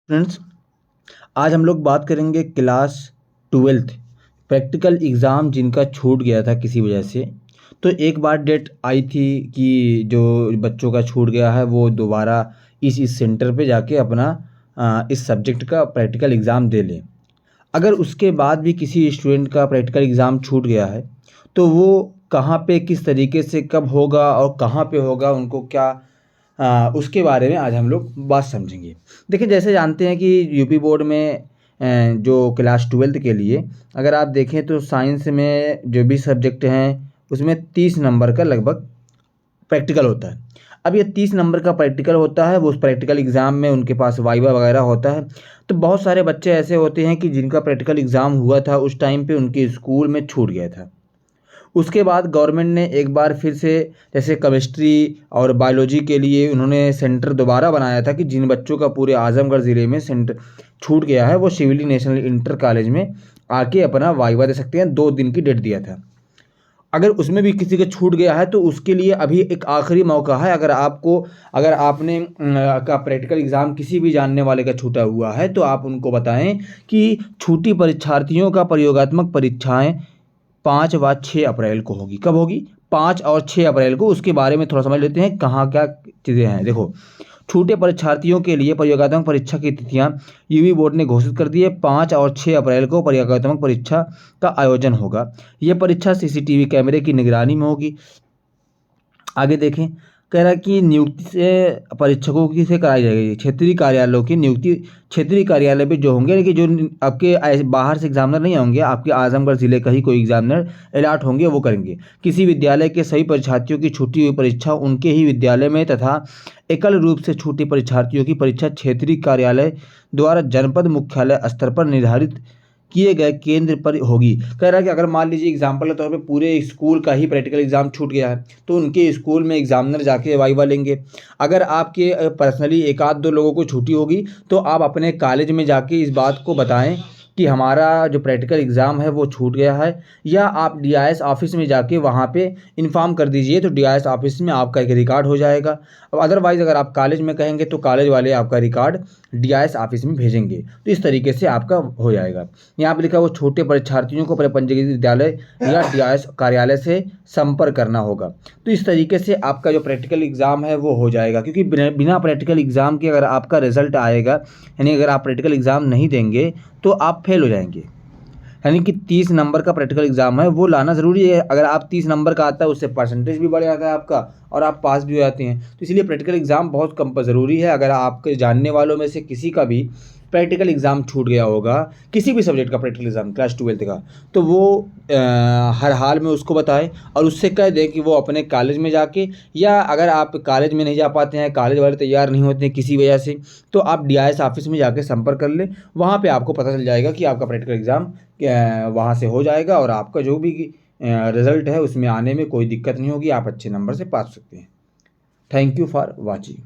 Friends, आज हम लोग बात करेंगे क्लास ट्वेल्थ प्रैक्टिकल एग्ज़ाम जिनका छूट गया था किसी वजह से। तो एक बार डेट आई थी कि जो बच्चों का छूट गया है वो दोबारा इस सेंटर पे जाके अपना इस सब्जेक्ट का प्रैक्टिकल एग्ज़ाम दे लें। अगर उसके बाद भी किसी स्टूडेंट का प्रैक्टिकल एग्ज़ाम छूट गया है तो वो कहाँ पे किस तरीके से कब होगा और कहाँ पे होगा, उनको क्या उसके बारे में आज हम लोग बात समझेंगे। देखिए, जैसे जानते हैं कि यूपी बोर्ड में जो क्लास ट्वेल्थ के लिए अगर आप देखें तो साइंस में जो भी सब्जेक्ट हैं उसमें 30 नंबर का लगभग प्रैक्टिकल होता है। अब ये 30 नंबर का प्रैक्टिकल होता है, वो उस प्रैक्टिकल एग्ज़ाम में उनके पास वाइवा वगैरह होता है। तो बहुत सारे बच्चे ऐसे होते हैं कि जिनका प्रैक्टिकल एग्ज़ाम हुआ था उस टाइम पे उनके स्कूल में छूट गया था। उसके बाद गवर्नमेंट ने एक बार फिर से जैसे केमिस्ट्री और बायोलॉजी के लिए उन्होंने सेंटर दोबारा बनाया था कि जिन बच्चों का पूरे आज़मगढ़ ज़िले में सेंटर छूट गया है वो सिविली नेशनल इंटर कॉलेज में आके अपना वाइवा दे सकते हैं। 2 दिन की डेट दिया था। अगर उसमें भी किसी का छूट गया है तो उसके लिए अभी एक आखिरी मौका है। अगर आपने का प्रैक्टिकल एग्ज़ाम किसी भी जानने वाले का छूटा हुआ है तो आप उनको बताएं कि छूटी परीक्षार्थियों का प्रयोगात्मक परीक्षाएं 5 व 6 अप्रैल को होगी। कब होगी? 5 और 6 अप्रैल को। उसके बारे में थोड़ा समझ लेते हैं कहाँ क्या चीज़ें हैं। देखो, छूटे परीक्षार्थियों के लिए प्रयोगात्मक परीक्षा की तिथियां यूपी बोर्ड ने घोषित कर दी है। 5 और 6 अप्रैल को प्रयोगात्मक परीक्षा का आयोजन होगा। यह परीक्षा सीसीटीवी कैमरे की निगरानी में होगी। आगे देखें, कह रहा है कि नियुक्ति से परीक्षकों की से कराई जाएगी। क्षेत्रीय कार्यालयों की नियुक्ति क्षेत्रीय कार्यालय पे जो होंगे, यानी कि जो आपके बाहर से एग्जामिनर नहीं होंगे, आपके आजमगढ़ जिले का ही कोई एग्जामिनर अलॉट होंगे वो करेंगे। किसी विद्यालय के सभी परीक्षार्थियों की छूटी हुई परीक्षा उनके ही विद्यालय में तथा एकल रूप से छूटे परीक्षार्थियों की परीक्षा क्षेत्रीय कार्यालय द्वारा जनपद मुख्यालय स्तर पर निर्धारित किए गए केंद्र पर होगी। कह रहा है कि अगर मान लीजिए एग्जाम्पल के तौर पे पूरे स्कूल का ही प्रैक्टिकल एग्जाम छूट गया है तो उनके स्कूल में एग्जामिनर जाके वाइवा लेंगे। अगर आपके पर्सनली एक आध दो लोगों को छुट्टी होगी तो आप अपने कॉलेज में जाके इस बात को बताएं कि हमारा जो प्रैक्टिकल एग्ज़ाम है वो छूट गया है, या आप डीआईएस ऑफिस में जाके वहाँ पे इन्फॉर्म कर दीजिए तो डीआईएस ऑफिस में आपका एक रिकॉर्ड हो जाएगा। अब अदरवाइज़ अगर आप कॉलेज में कहेंगे तो कॉलेज वाले आपका रिकॉर्ड डीआईएस ऑफिस में भेजेंगे। तो इस तरीके से आपका हो जाएगा। यहाँ पे लिखा है वो छोटे परीक्षार्थियों को अपने पंजीकृत विद्यालय या डीआईएस कार्यालय से संपर्क करना होगा। तो इस तरीके से आपका जो प्रैक्टिकल एग्ज़ाम है वो हो जाएगा, क्योंकि बिना प्रैक्टिकल एग्ज़ाम के अगर आपका रिजल्ट आएगा, यानी अगर आप प्रैक्टिकल एग्ज़ाम नहीं देंगे तो आप फेल हो जाएंगे। यानी कि 30 नंबर का प्रैक्टिकल एग्ज़ाम है वो लाना ज़रूरी है। अगर आप 30 नंबर का आता है उससे परसेंटेज भी बढ़ जाता है आपका और आप पास भी हो जाते हैं। तो इसलिए प्रैक्टिकल एग्ज़ाम बहुत ज़रूरी है। अगर आपके जानने वालों में से किसी का भी प्रैक्टिकल एग्ज़ाम छूट गया होगा, किसी भी सब्जेक्ट का प्रैक्टिकल एग्ज़ाम क्लास ट्वेल्थ का, तो वो हर हाल में उसको बताएं और उससे कह दें कि वो अपने कॉलेज में जाके, या अगर आप कॉलेज में नहीं जा पाते हैं, कॉलेज वाले तैयार नहीं होते हैं किसी वजह से, तो आप डीआईएस ऑफिस में जाके संपर्क कर लें। वहाँ पे आपको पता चल जाएगा कि आपका प्रैक्टिकल एग्ज़ाम वहाँ से हो जाएगा और आपका जो भी रिज़ल्ट है उसमें आने में कोई दिक्कत नहीं होगी। आप अच्छे नंबर से पास हो सकते हैं। Thank you for watching.